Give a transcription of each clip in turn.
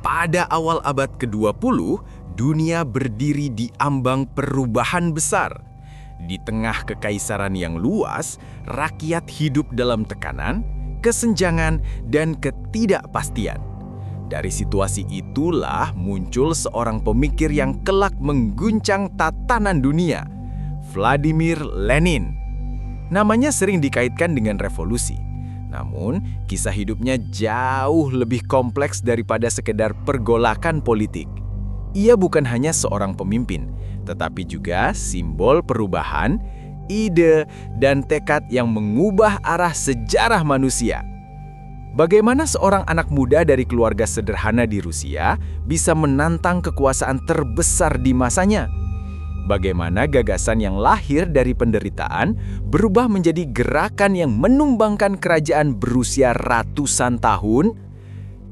Pada awal abad ke-20, dunia berdiri di ambang perubahan besar. Di tengah kekaisaran yang luas, rakyat hidup dalam tekanan, kesenjangan, dan ketidakpastian. Dari situasi itulah muncul seorang pemikir yang kelak mengguncang tatanan dunia, Vladimir Lenin. Namanya sering dikaitkan dengan revolusi. Namun, kisah hidupnya jauh lebih kompleks daripada sekedar pergolakan politik. Ia bukan hanya seorang pemimpin, tetapi juga simbol perubahan, ide, dan tekad yang mengubah arah sejarah manusia. Bagaimana seorang anak muda dari keluarga sederhana di Rusia bisa menantang kekuasaan terbesar di masanya? Bagaimana gagasan yang lahir dari penderitaan berubah menjadi gerakan yang menumbangkan kerajaan berusia ratusan tahun?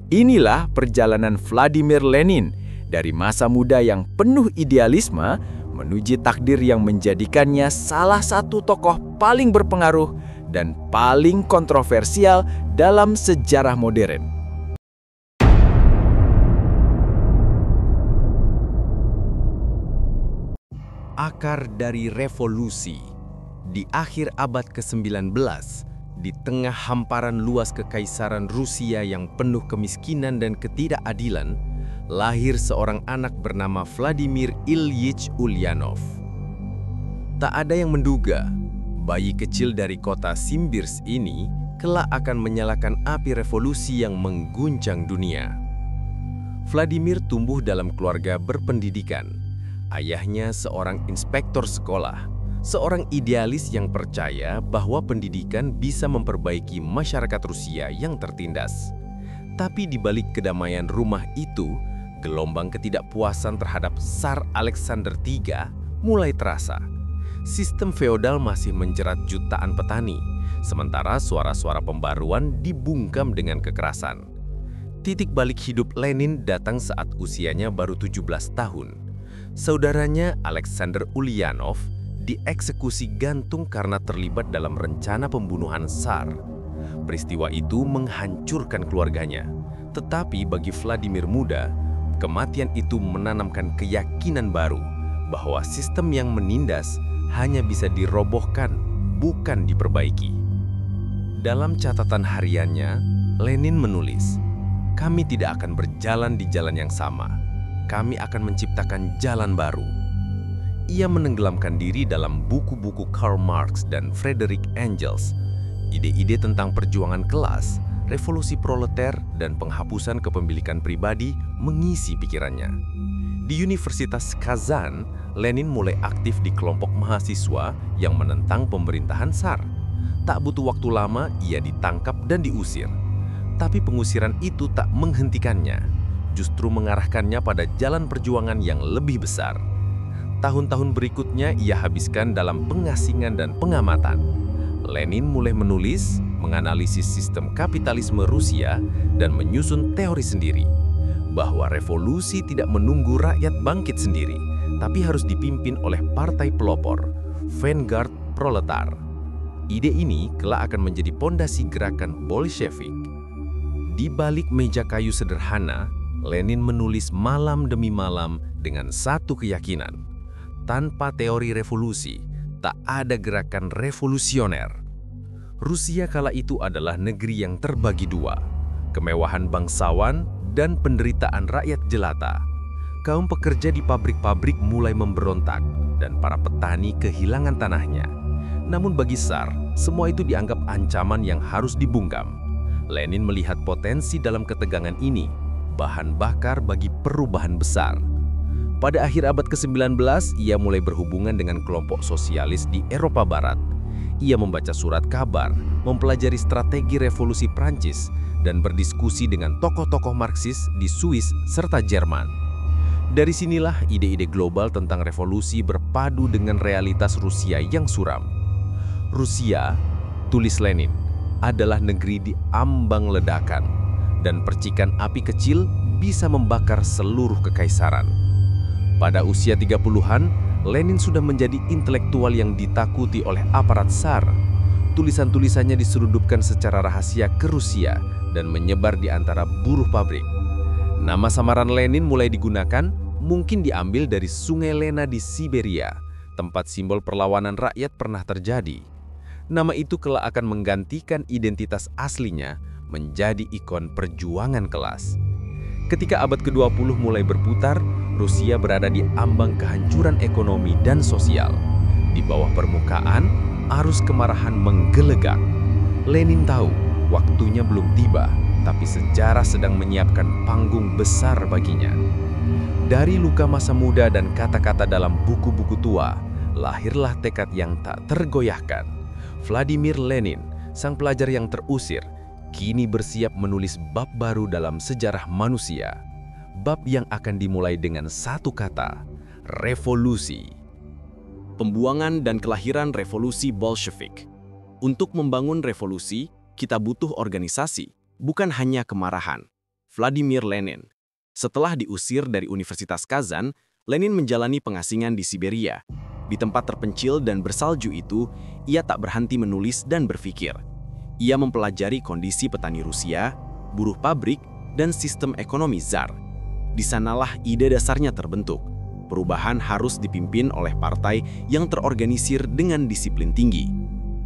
Inilah perjalanan Vladimir Lenin dari masa muda yang penuh idealisme menuju takdir yang menjadikannya salah satu tokoh paling berpengaruh dan paling kontroversial dalam sejarah modern. Akar dari revolusi. Di akhir abad ke-19, di tengah hamparan luas kekaisaran Rusia yang penuh kemiskinan dan ketidakadilan, lahir seorang anak bernama Vladimir Ilyich Ulyanov. Tak ada yang menduga, bayi kecil dari kota Simbirsk ini kelak akan menyalakan api revolusi yang mengguncang dunia. Vladimir tumbuh dalam keluarga berpendidikan. Ayahnya seorang inspektor sekolah, seorang idealis yang percaya bahwa pendidikan bisa memperbaiki masyarakat Rusia yang tertindas. Tapi di balik kedamaian rumah itu, gelombang ketidakpuasan terhadap Tsar Alexander III mulai terasa. Sistem feodal masih menjerat jutaan petani, sementara suara-suara pembaruan dibungkam dengan kekerasan. Titik balik hidup Lenin datang saat usianya baru 17 tahun. Saudaranya Alexander Ulyanov dieksekusi gantung karena terlibat dalam rencana pembunuhan Tsar. Peristiwa itu menghancurkan keluarganya. Tetapi bagi Vladimir muda, kematian itu menanamkan keyakinan baru bahwa sistem yang menindas hanya bisa dirobohkan, bukan diperbaiki. Dalam catatan hariannya, Lenin menulis, "Kami tidak akan berjalan di jalan yang sama. Kami akan menciptakan jalan baru." Ia menenggelamkan diri dalam buku-buku Karl Marx dan Friedrich Engels. Ide-ide tentang perjuangan kelas, revolusi proleter, dan penghapusan kepemilikan pribadi mengisi pikirannya. Di Universitas Kazan, Lenin mulai aktif di kelompok mahasiswa yang menentang pemerintahan Tsar. Tak butuh waktu lama, ia ditangkap dan diusir. Tapi pengusiran itu tak menghentikannya. Justru mengarahkannya pada jalan perjuangan yang lebih besar. Tahun-tahun berikutnya ia habiskan dalam pengasingan dan pengamatan. Lenin mulai menulis, menganalisis sistem kapitalisme Rusia, dan menyusun teori sendiri. Bahwa revolusi tidak menunggu rakyat bangkit sendiri, tapi harus dipimpin oleh partai pelopor, vanguard proletar. Ide ini kelak akan menjadi pondasi gerakan Bolshevik. Di balik meja kayu sederhana, Lenin menulis malam demi malam dengan satu keyakinan. Tanpa teori revolusi, tak ada gerakan revolusioner. Rusia kala itu adalah negeri yang terbagi dua, kemewahan bangsawan dan penderitaan rakyat jelata. Kaum pekerja di pabrik-pabrik mulai memberontak dan para petani kehilangan tanahnya. Namun bagi Tsar, semua itu dianggap ancaman yang harus dibungkam. Lenin melihat potensi dalam ketegangan ini, bahan bakar bagi perubahan besar. Pada akhir abad ke-19, ia mulai berhubungan dengan kelompok sosialis di Eropa Barat. Ia membaca surat kabar, mempelajari strategi revolusi Prancis, dan berdiskusi dengan tokoh-tokoh Marxis di Swiss serta Jerman. Dari sinilah ide-ide global tentang revolusi berpadu dengan realitas Rusia yang suram. Rusia, tulis Lenin, adalah negeri di ambang ledakan, dan percikan api kecil bisa membakar seluruh kekaisaran. Pada usia 30-an, Lenin sudah menjadi intelektual yang ditakuti oleh aparat Tsar. Tulisan-tulisannya diseludupkan secara rahasia ke Rusia dan menyebar di antara buruh pabrik. Nama samaran Lenin mulai digunakan mungkin diambil dari Sungai Lena di Siberia, tempat simbol perlawanan rakyat pernah terjadi. Nama itu kelak akan menggantikan identitas aslinya menjadi ikon perjuangan kelas. Ketika abad ke-20 mulai berputar, Rusia berada di ambang kehancuran ekonomi dan sosial. Di bawah permukaan, arus kemarahan menggelegak. Lenin tahu waktunya belum tiba, tapi sejarah sedang menyiapkan panggung besar baginya. Dari luka masa muda dan kata-kata dalam buku-buku tua, lahirlah tekad yang tak tergoyahkan. Vladimir Lenin, sang pelajar yang terusir, kini bersiap menulis bab baru dalam sejarah manusia. Bab yang akan dimulai dengan satu kata, revolusi. Pembuangan dan kelahiran revolusi Bolshevik. Untuk membangun revolusi, kita butuh organisasi, bukan hanya kemarahan. Vladimir Lenin. Setelah diusir dari Universitas Kazan, Lenin menjalani pengasingan di Siberia. Di tempat terpencil dan bersalju itu, ia tak berhenti menulis dan berpikir. Ia mempelajari kondisi petani Rusia, buruh pabrik, dan sistem ekonomi Tsar. Di sanalah ide dasarnya terbentuk. Perubahan harus dipimpin oleh partai yang terorganisir dengan disiplin tinggi.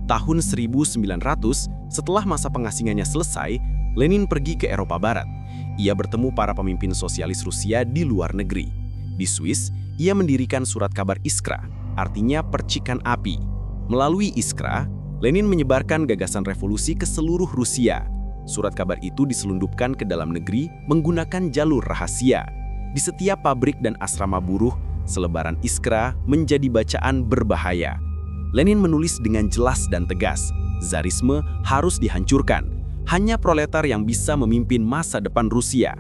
Tahun 1900, setelah masa pengasingannya selesai, Lenin pergi ke Eropa Barat. Ia bertemu para pemimpin sosialis Rusia di luar negeri. Di Swiss, ia mendirikan surat kabar Iskra, artinya percikan api. Melalui Iskra, Lenin menyebarkan gagasan revolusi ke seluruh Rusia. Surat kabar itu diselundupkan ke dalam negeri menggunakan jalur rahasia. Di setiap pabrik dan asrama buruh, selebaran Iskra menjadi bacaan berbahaya. Lenin menulis dengan jelas dan tegas, Tsarisme harus dihancurkan. Hanya proletar yang bisa memimpin masa depan Rusia.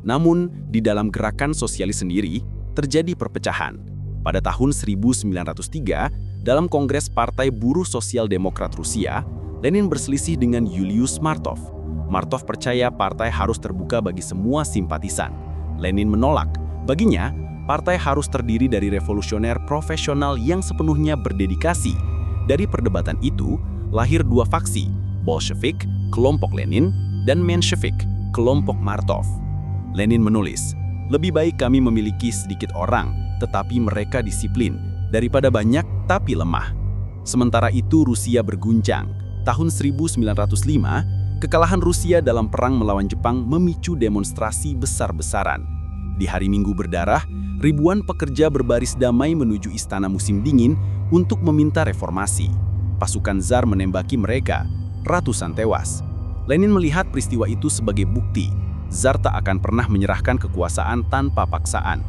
Namun, di dalam gerakan sosialis sendiri, terjadi perpecahan. Pada tahun 1903, dalam Kongres Partai Buruh Sosial Demokrat Rusia, Lenin berselisih dengan Julius Martov. Martov percaya partai harus terbuka bagi semua simpatisan. Lenin menolak. Baginya, partai harus terdiri dari revolusioner profesional yang sepenuhnya berdedikasi. Dari perdebatan itu, lahir dua faksi, Bolshevik, kelompok Lenin, dan Menshevik, kelompok Martov. Lenin menulis, lebih baik kami memiliki sedikit orang, tetapi mereka disiplin, daripada banyak tapi lemah. Sementara itu Rusia berguncang. Tahun 1905, kekalahan Rusia dalam perang melawan Jepang memicu demonstrasi besar-besaran. Di hari Minggu berdarah, ribuan pekerja berbaris damai menuju istana musim dingin untuk meminta reformasi. Pasukan Tsar menembaki mereka, ratusan tewas. Lenin melihat peristiwa itu sebagai bukti. Tsar tak akan pernah menyerahkan kekuasaan tanpa paksaan.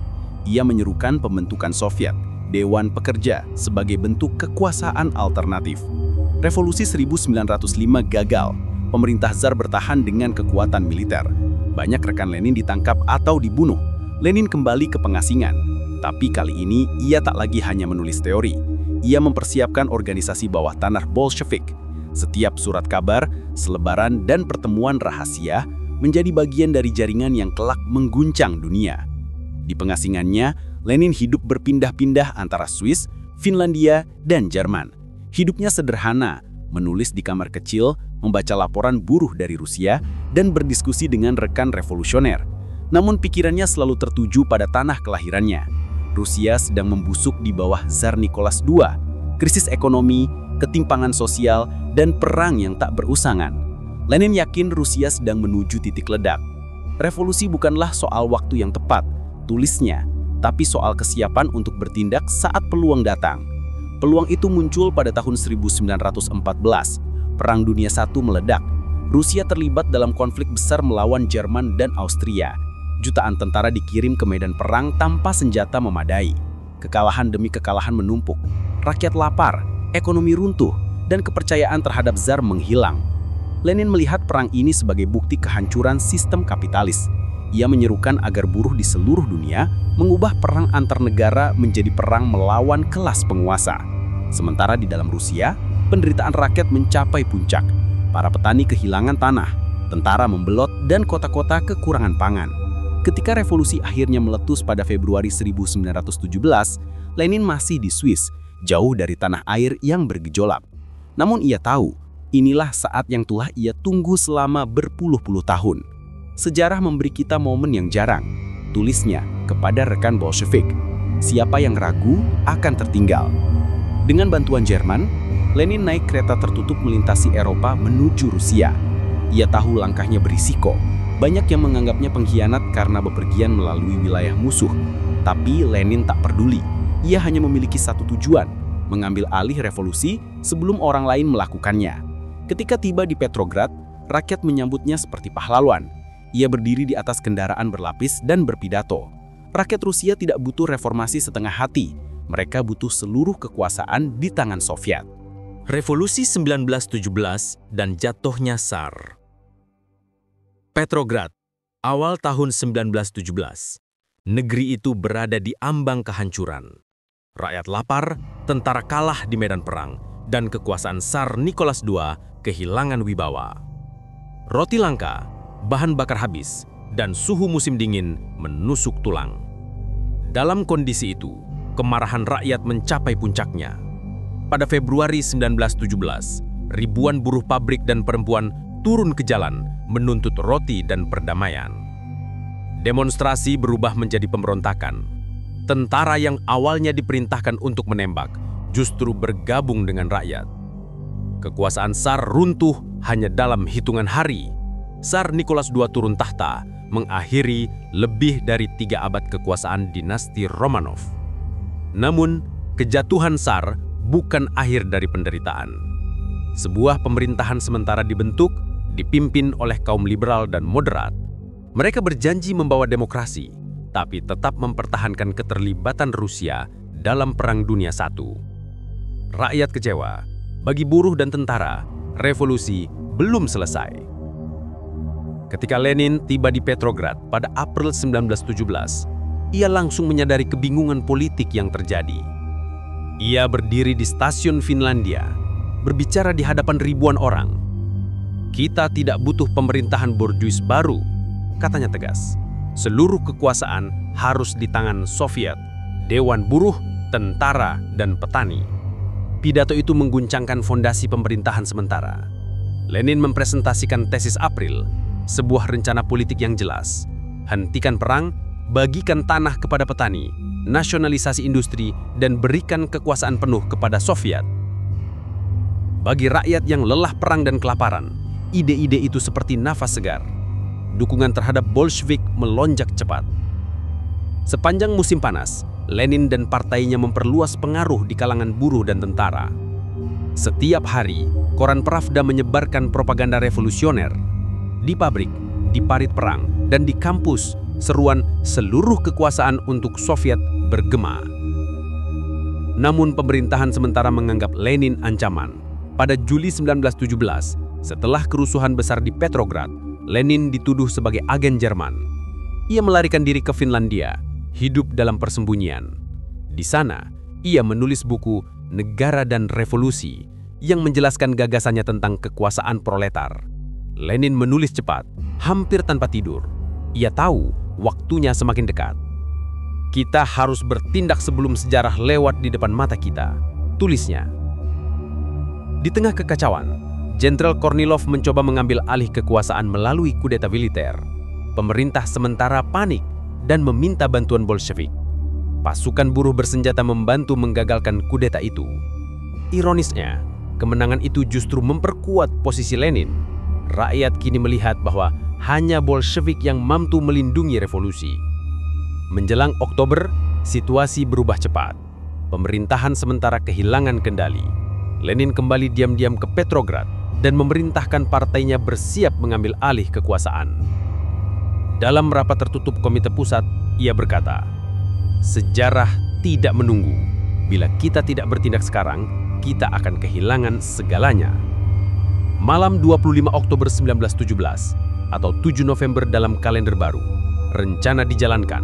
Ia menyerukan pembentukan Soviet, Dewan Pekerja, sebagai bentuk kekuasaan alternatif. Revolusi 1905 gagal. Pemerintah Tsar bertahan dengan kekuatan militer. Banyak rekan Lenin ditangkap atau dibunuh. Lenin kembali ke pengasingan. Tapi kali ini ia tak lagi hanya menulis teori. Ia mempersiapkan organisasi bawah tanah Bolshevik. Setiap surat kabar, selebaran, dan pertemuan rahasia menjadi bagian dari jaringan yang kelak mengguncang dunia. Di pengasingannya, Lenin hidup berpindah-pindah antara Swiss, Finlandia, dan Jerman. Hidupnya sederhana, menulis di kamar kecil, membaca laporan buruh dari Rusia, dan berdiskusi dengan rekan revolusioner. Namun pikirannya selalu tertuju pada tanah kelahirannya. Rusia sedang membusuk di bawah Tsar Nicholas II, krisis ekonomi, ketimpangan sosial, dan perang yang tak berusangan. Lenin yakin Rusia sedang menuju titik ledak. Revolusi bukanlah soal waktu yang tepat, tulisnya, tapi soal kesiapan untuk bertindak saat peluang datang. Peluang itu muncul pada tahun 1914. Perang Dunia I meledak. Rusia terlibat dalam konflik besar melawan Jerman dan Austria. Jutaan tentara dikirim ke medan perang tanpa senjata memadai. Kekalahan demi kekalahan menumpuk. Rakyat lapar, ekonomi runtuh, dan kepercayaan terhadap Tsar menghilang. Lenin melihat perang ini sebagai bukti kehancuran sistem kapitalis. Ia menyerukan agar buruh di seluruh dunia mengubah perang antar negara menjadi perang melawan kelas penguasa. Sementara di dalam Rusia, penderitaan rakyat mencapai puncak. Para petani kehilangan tanah, tentara membelot, dan kota-kota kekurangan pangan. Ketika revolusi akhirnya meletus pada Februari 1917, Lenin masih di Swiss, jauh dari tanah air yang bergejolak. Namun ia tahu, inilah saat yang telah ia tunggu selama berpuluh-puluh tahun. Sejarah memberi kita momen yang jarang, tulisnya kepada rekan Bolshevik. Siapa yang ragu akan tertinggal. Dengan bantuan Jerman, Lenin naik kereta tertutup melintasi Eropa menuju Rusia. Ia tahu langkahnya berisiko. Banyak yang menganggapnya pengkhianat karena bepergian melalui wilayah musuh. Tapi Lenin tak peduli. Ia hanya memiliki satu tujuan, mengambil alih revolusi sebelum orang lain melakukannya. Ketika tiba di Petrograd, rakyat menyambutnya seperti pahlawan. Ia berdiri di atas kendaraan berlapis dan berpidato. Rakyat Rusia tidak butuh reformasi setengah hati. Mereka butuh seluruh kekuasaan di tangan Soviet. Revolusi 1917 dan jatuhnya Tsar. Petrograd, awal tahun 1917. Negeri itu berada di ambang kehancuran. Rakyat lapar, tentara kalah di medan perang, dan kekuasaan Tsar Nicholas II kehilangan wibawa. Roti langka, bahan bakar habis, dan suhu musim dingin menusuk tulang. Dalam kondisi itu, kemarahan rakyat mencapai puncaknya. Pada Februari 1917, ribuan buruh pabrik dan perempuan turun ke jalan menuntut roti dan perdamaian. Demonstrasi berubah menjadi pemberontakan. Tentara yang awalnya diperintahkan untuk menembak justru bergabung dengan rakyat. Kekuasaan Tsar runtuh hanya dalam hitungan hari. Tsar Nicholas II turun tahta, mengakhiri lebih dari 3 abad kekuasaan dinasti Romanov. Namun, kejatuhan Tsar bukan akhir dari penderitaan. Sebuah pemerintahan sementara dibentuk, dipimpin oleh kaum liberal dan moderat. Mereka berjanji membawa demokrasi, tapi tetap mempertahankan keterlibatan Rusia dalam Perang Dunia I. Rakyat kecewa. Bagi buruh dan tentara, revolusi belum selesai. Ketika Lenin tiba di Petrograd pada April 1917, ia langsung menyadari kebingungan politik yang terjadi. Ia berdiri di stasiun Finlandia, berbicara di hadapan ribuan orang. "Kita tidak butuh pemerintahan borjuis baru," katanya tegas. "Seluruh kekuasaan harus di tangan Soviet, Dewan Buruh, tentara, dan petani." Pidato itu mengguncangkan fondasi pemerintahan sementara. Lenin mempresentasikan tesis April, sebuah rencana politik yang jelas. Hentikan perang, bagikan tanah kepada petani, nasionalisasi industri, dan berikan kekuasaan penuh kepada Soviet. Bagi rakyat yang lelah perang dan kelaparan, ide-ide itu seperti nafas segar. Dukungan terhadap Bolshevik melonjak cepat. Sepanjang musim panas, Lenin dan partainya memperluas pengaruh di kalangan buruh dan tentara. Setiap hari, koran Pravda menyebarkan propaganda revolusioner. Di pabrik, di parit perang, dan di kampus, seruan seluruh kekuasaan untuk Soviet bergema. Namun pemerintahan sementara menganggap Lenin ancaman. Pada Juli 1917, setelah kerusuhan besar di Petrograd, Lenin dituduh sebagai agen Jerman. Ia melarikan diri ke Finlandia, hidup dalam persembunyian. Di sana, ia menulis buku Negara dan Revolusi yang menjelaskan gagasannya tentang kekuasaan proletar. Lenin menulis cepat, hampir tanpa tidur. Ia tahu waktunya semakin dekat. "Kita harus bertindak sebelum sejarah lewat di depan mata kita," tulisnya. Di tengah kekacauan, Jenderal Kornilov mencoba mengambil alih kekuasaan melalui kudeta militer. Pemerintah sementara panik dan meminta bantuan Bolshevik. Pasukan buruh bersenjata membantu menggagalkan kudeta itu. Ironisnya, kemenangan itu justru memperkuat posisi Lenin. Rakyat kini melihat bahwa hanya Bolshevik yang mampu melindungi revolusi. Menjelang Oktober, situasi berubah cepat. Pemerintahan sementara kehilangan kendali. Lenin kembali diam-diam ke Petrograd dan memerintahkan partainya bersiap mengambil alih kekuasaan. Dalam rapat tertutup Komite Pusat, ia berkata, "Sejarah tidak menunggu. Bila kita tidak bertindak sekarang, kita akan kehilangan segalanya." Malam 25 Oktober 1917 atau 7 November dalam kalender baru, rencana dijalankan.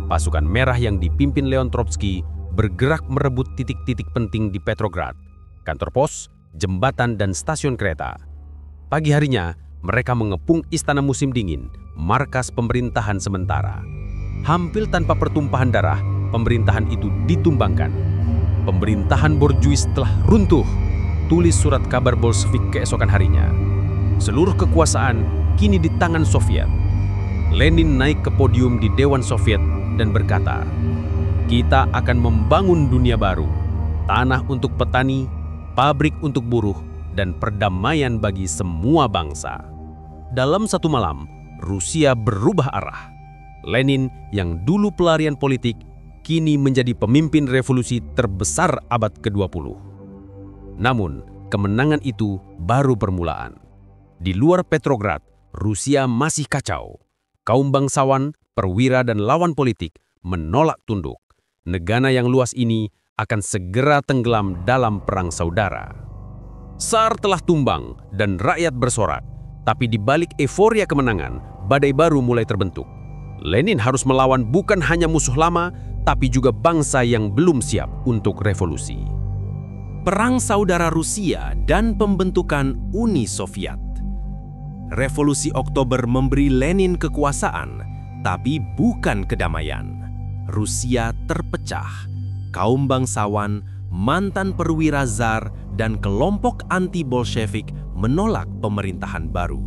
Pasukan merah yang dipimpin Leon Trotsky bergerak merebut titik-titik penting di Petrograd, kantor pos, jembatan, dan stasiun kereta. Pagi harinya, mereka mengepung Istana Musim Dingin, markas pemerintahan sementara. Hampir tanpa pertumpahan darah, pemerintahan itu ditumbangkan. "Pemerintahan borjuis telah runtuh," tulis surat kabar Bolshevik keesokan harinya. "Seluruh kekuasaan kini di tangan Soviet." Lenin naik ke podium di Dewan Soviet dan berkata, "Kita akan membangun dunia baru, tanah untuk petani, pabrik untuk buruh, dan perdamaian bagi semua bangsa." Dalam satu malam, Rusia berubah arah. Lenin yang dulu pelarian politik, kini menjadi pemimpin revolusi terbesar abad ke-20. Namun, kemenangan itu baru permulaan. Di luar Petrograd, Rusia masih kacau. Kaum bangsawan, perwira, dan lawan politik menolak tunduk. Negara yang luas ini akan segera tenggelam dalam perang saudara. Tsar telah tumbang dan rakyat bersorak, tapi di balik euforia kemenangan, badai baru mulai terbentuk. Lenin harus melawan bukan hanya musuh lama, tapi juga bangsa yang belum siap untuk revolusi. Perang Saudara Rusia dan pembentukan Uni Soviet. Revolusi Oktober memberi Lenin kekuasaan, tapi bukan kedamaian. Rusia terpecah. Kaum bangsawan, mantan perwira zar, dan kelompok anti-Bolshevik menolak pemerintahan baru.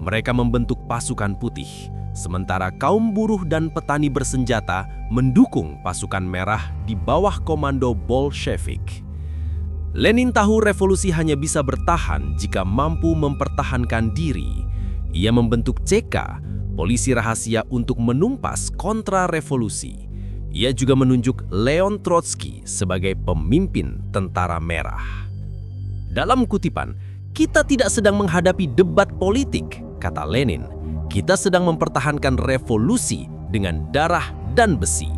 Mereka membentuk pasukan putih, sementara kaum buruh dan petani bersenjata mendukung pasukan merah di bawah komando Bolshevik. Lenin tahu revolusi hanya bisa bertahan jika mampu mempertahankan diri. Ia membentuk CK, polisi rahasia untuk menumpas kontra-revolusi. Ia juga menunjuk Leon Trotsky sebagai pemimpin tentara merah. Dalam kutipan, "Kita tidak sedang menghadapi debat politik," kata Lenin. "Kita sedang mempertahankan revolusi dengan darah dan besi."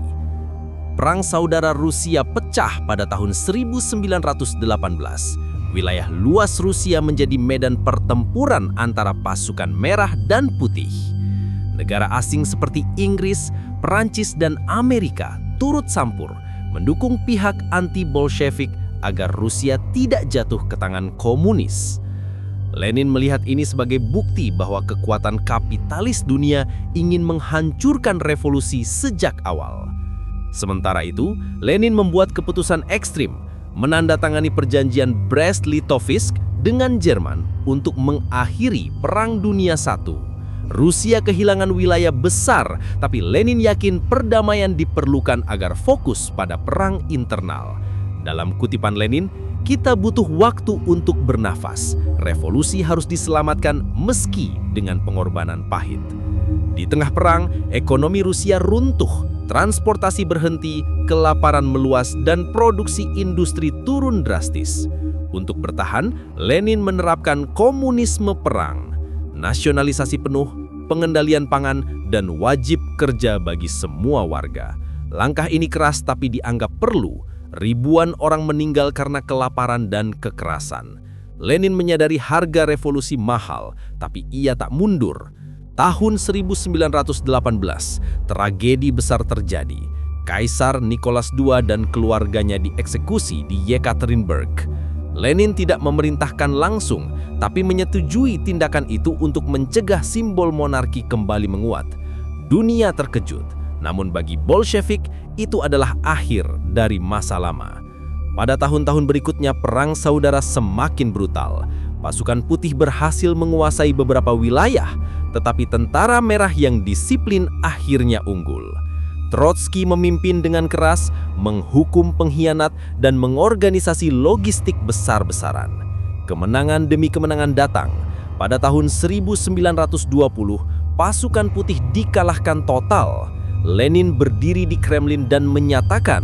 Perang Saudara Rusia pecah pada tahun 1918. Wilayah luas Rusia menjadi medan pertempuran antara pasukan merah dan putih. Negara asing seperti Inggris, Perancis, dan Amerika turut campur mendukung pihak anti-Bolshevik agar Rusia tidak jatuh ke tangan komunis. Lenin melihat ini sebagai bukti bahwa kekuatan kapitalis dunia ingin menghancurkan revolusi sejak awal. Sementara itu, Lenin membuat keputusan ekstrim, menandatangani perjanjian Brest-Litovsk dengan Jerman untuk mengakhiri Perang Dunia I. Rusia kehilangan wilayah besar, tapi Lenin yakin perdamaian diperlukan agar fokus pada perang internal. Dalam kutipan Lenin, "Kita butuh waktu untuk bernafas. Revolusi harus diselamatkan meski dengan pengorbanan pahit." Di tengah perang, ekonomi Rusia runtuh. Transportasi berhenti, kelaparan meluas, dan produksi industri turun drastis. Untuk bertahan, Lenin menerapkan komunisme perang, nasionalisasi penuh, pengendalian pangan, dan wajib kerja bagi semua warga. Langkah ini keras tapi dianggap perlu. Ribuan orang meninggal karena kelaparan dan kekerasan. Lenin menyadari harga revolusi mahal, tapi ia tak mundur. Tahun 1918, tragedi besar terjadi. Kaisar Nicholas II dan keluarganya dieksekusi di Yekaterinburg. Lenin tidak memerintahkan langsung, tapi menyetujui tindakan itu untuk mencegah simbol monarki kembali menguat. Dunia terkejut, namun bagi Bolshevik, itu adalah akhir dari masa lama. Pada tahun-tahun berikutnya, perang saudara semakin brutal. Pasukan putih berhasil menguasai beberapa wilayah, tetapi tentara merah yang disiplin akhirnya unggul. Trotsky memimpin dengan keras, menghukum pengkhianat, dan mengorganisasi logistik besar-besaran. Kemenangan demi kemenangan datang. Pada tahun 1920, pasukan putih dikalahkan total. Lenin berdiri di Kremlin dan menyatakan,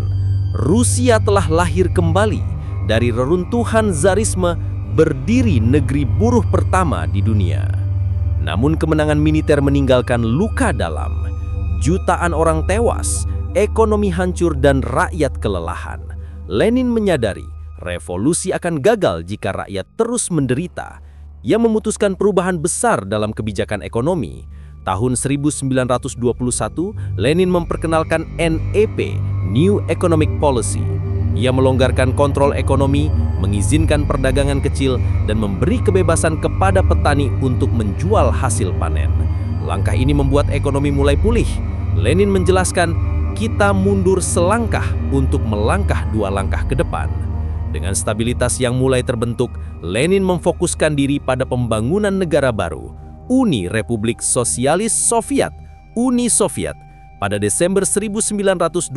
Rusia telah lahir kembali. Dari reruntuhan zarisme, berdiri negeri buruh pertama di dunia. Namun kemenangan militer meninggalkan luka dalam. Jutaan orang tewas, ekonomi hancur, dan rakyat kelelahan. Lenin menyadari revolusi akan gagal jika rakyat terus menderita. Ia memutuskan perubahan besar dalam kebijakan ekonomi. Tahun 1921, Lenin memperkenalkan NEP, New Economic Policy. Ia melonggarkan kontrol ekonomi, mengizinkan perdagangan kecil, dan memberi kebebasan kepada petani untuk menjual hasil panen. Langkah ini membuat ekonomi mulai pulih. Lenin menjelaskan, kita mundur selangkah untuk melangkah 2 langkah ke depan. Dengan stabilitas yang mulai terbentuk, Lenin memfokuskan diri pada pembangunan negara baru, Uni Republik Sosialis Soviet, Uni Soviet. Pada Desember 1922,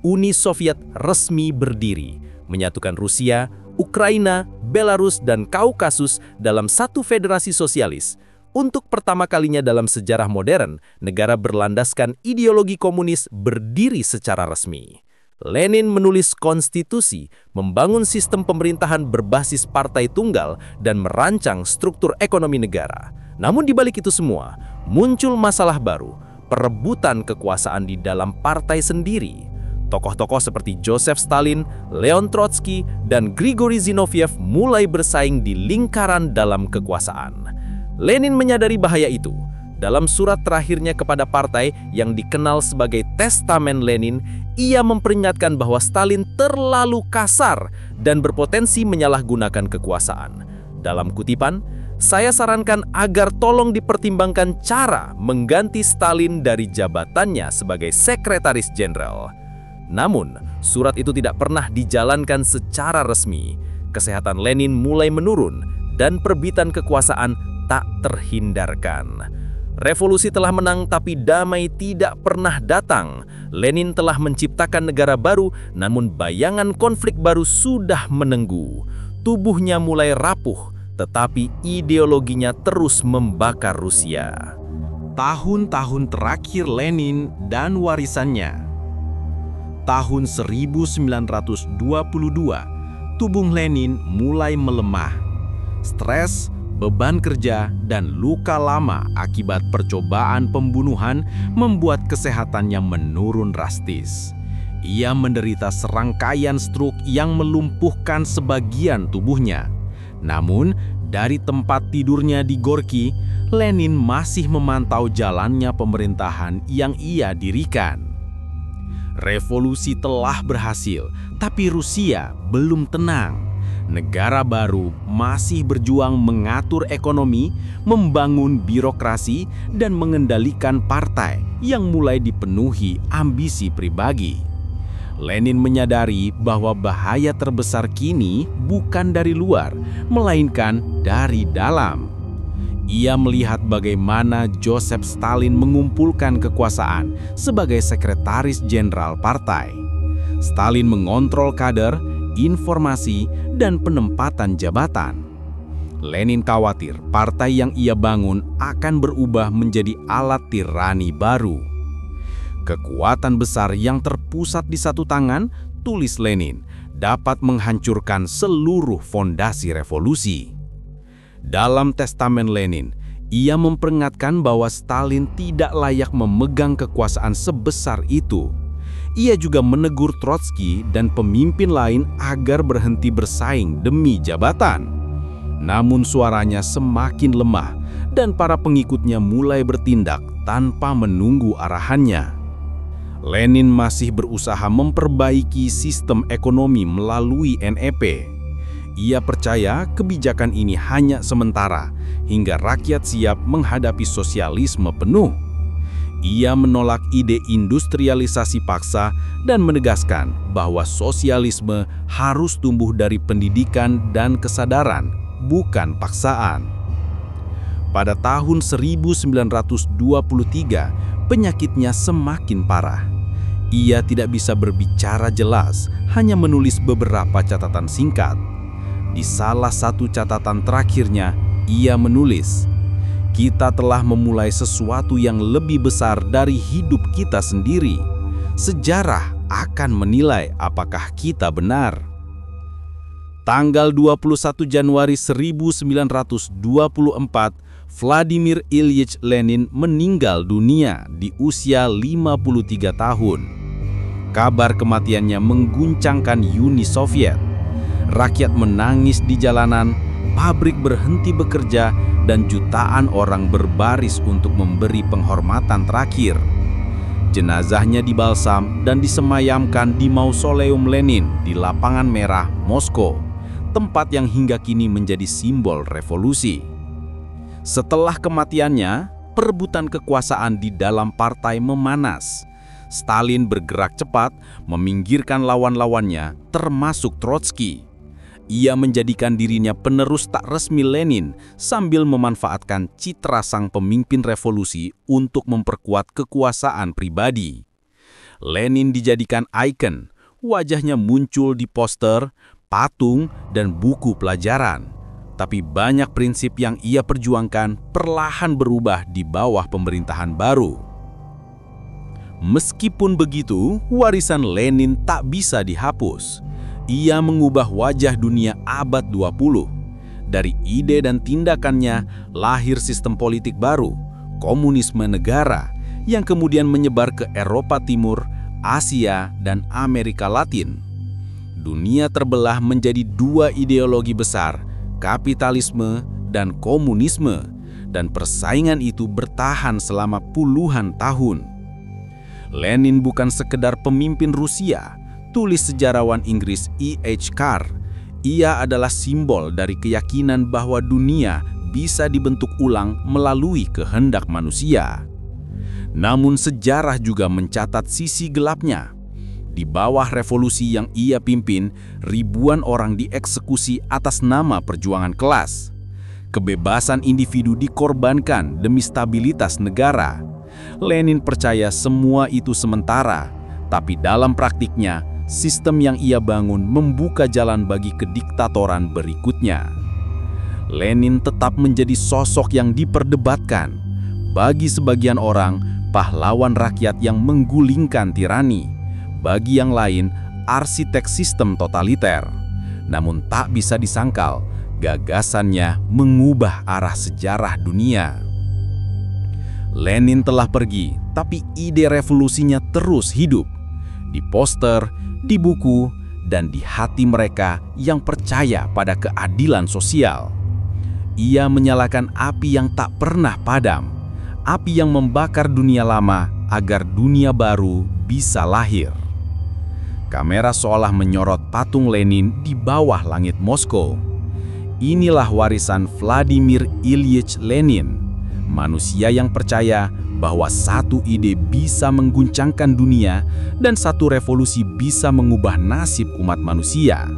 Uni Soviet resmi berdiri, menyatukan Rusia, Ukraina, Belarus, dan Kaukasus dalam satu federasi sosialis. Untuk pertama kalinya dalam sejarah modern, negara berlandaskan ideologi komunis berdiri secara resmi. Lenin menulis konstitusi, membangun sistem pemerintahan berbasis partai tunggal, dan merancang struktur ekonomi negara. Namun di balik itu semua, muncul masalah baru, perebutan kekuasaan di dalam partai sendiri. Tokoh-tokoh seperti Joseph Stalin, Leon Trotsky, dan Grigori Zinoviev mulai bersaing di lingkaran dalam kekuasaan. Lenin menyadari bahaya itu. Dalam surat terakhirnya kepada partai yang dikenal sebagai Testamen Lenin, ia memperingatkan bahwa Stalin terlalu kasar dan berpotensi menyalahgunakan kekuasaan. Dalam kutipan, "Saya sarankan agar tolong dipertimbangkan cara mengganti Stalin dari jabatannya sebagai sekretaris jenderal." Namun, surat itu tidak pernah dijalankan secara resmi. Kesehatan Lenin mulai menurun dan perbitan kekuasaan tak terhindarkan. Revolusi telah menang, tapi damai tidak pernah datang. Lenin telah menciptakan negara baru, namun bayangan konflik baru sudah menenggu. Tubuhnya mulai rapuh, tetapi ideologinya terus membakar Rusia. Tahun-tahun terakhir Lenin dan warisannya. Tahun 1922, tubuh Lenin mulai melemah. Stres, beban kerja, dan luka lama akibat percobaan pembunuhan membuat kesehatannya menurun drastis. Ia menderita serangkaian stroke yang melumpuhkan sebagian tubuhnya. Namun, dari tempat tidurnya di Gorki, Lenin masih memantau jalannya pemerintahan yang ia dirikan. Revolusi telah berhasil, tapi Rusia belum tenang. Negara baru masih berjuang mengatur ekonomi, membangun birokrasi, dan mengendalikan partai yang mulai dipenuhi ambisi pribadi. Lenin menyadari bahwa bahaya terbesar kini bukan dari luar, melainkan dari dalam. Ia melihat bagaimana Joseph Stalin mengumpulkan kekuasaan sebagai sekretaris jenderal partai. Stalin mengontrol kader, informasi, dan penempatan jabatan. Lenin khawatir partai yang ia bangun akan berubah menjadi alat tirani baru. Kekuatan besar yang terpusat di satu tangan, tulis Lenin, dapat menghancurkan seluruh fondasi revolusi. Dalam Testamen Lenin, ia memperingatkan bahwa Stalin tidak layak memegang kekuasaan sebesar itu. Ia juga menegur Trotsky dan pemimpin lain agar berhenti bersaing demi jabatan. Namun suaranya semakin lemah dan para pengikutnya mulai bertindak tanpa menunggu arahannya. Lenin masih berusaha memperbaiki sistem ekonomi melalui NEP. Ia percaya kebijakan ini hanya sementara hingga rakyat siap menghadapi sosialisme penuh. Ia menolak ide industrialisasi paksa dan menegaskan bahwa sosialisme harus tumbuh dari pendidikan dan kesadaran, bukan paksaan. Pada tahun 1923, penyakitnya semakin parah. Ia tidak bisa berbicara jelas, hanya menulis beberapa catatan singkat. Di salah satu catatan terakhirnya, ia menulis, "Kita telah memulai sesuatu yang lebih besar dari hidup kita sendiri. Sejarah akan menilai apakah kita benar." Tanggal 21 Januari 1924, Vladimir Ilyich Lenin meninggal dunia di usia 53 tahun. Kabar kematiannya mengguncangkan Uni Soviet. Rakyat menangis di jalanan, pabrik berhenti bekerja, dan jutaan orang berbaris untuk memberi penghormatan terakhir. Jenazahnya dibalsam dan disemayamkan di Mausoleum Lenin di Lapangan Merah, Moskow, tempat yang hingga kini menjadi simbol revolusi. Setelah kematiannya, perebutan kekuasaan di dalam partai memanas. Stalin bergerak cepat, meminggirkan lawan-lawannya, termasuk Trotsky. Ia menjadikan dirinya penerus tak resmi Lenin sambil memanfaatkan citra sang pemimpin revolusi untuk memperkuat kekuasaan pribadi. Lenin dijadikan ikon, wajahnya muncul di poster, patung, dan buku pelajaran. Tapi banyak prinsip yang ia perjuangkan perlahan berubah di bawah pemerintahan baru. Meskipun begitu, warisan Lenin tak bisa dihapus. Ia mengubah wajah dunia abad 20. Dari ide dan tindakannya lahir sistem politik baru, komunisme negara, yang kemudian menyebar ke Eropa Timur, Asia, dan Amerika Latin. Dunia terbelah menjadi dua ideologi besar, kapitalisme dan komunisme, dan persaingan itu bertahan selama puluhan tahun. Lenin bukan sekedar pemimpin Rusia, tulis sejarawan Inggris E.H. Carr. Ia adalah simbol dari keyakinan bahwa dunia bisa dibentuk ulang melalui kehendak manusia. Namun sejarah juga mencatat sisi gelapnya. Di bawah revolusi yang ia pimpin, ribuan orang dieksekusi atas nama perjuangan kelas. Kebebasan individu dikorbankan demi stabilitas negara. Lenin percaya semua itu sementara, tapi dalam praktiknya, sistem yang ia bangun membuka jalan bagi kediktatoran berikutnya. Lenin tetap menjadi sosok yang diperdebatkan. Bagi sebagian orang, pahlawan rakyat yang menggulingkan tirani. Bagi yang lain, arsitek sistem totaliter. Namun tak bisa disangkal, gagasannya mengubah arah sejarah dunia. Lenin telah pergi, tapi ide revolusinya terus hidup. Di poster, di buku, dan di hati mereka yang percaya pada keadilan sosial. Ia menyalakan api yang tak pernah padam, api yang membakar dunia lama agar dunia baru bisa lahir. Kamera seolah menyorot patung Lenin di bawah langit Moskow. Inilah warisan Vladimir Ilyich Lenin, manusia yang percaya bahwa satu ide bisa mengguncangkan dunia dan satu revolusi bisa mengubah nasib umat manusia.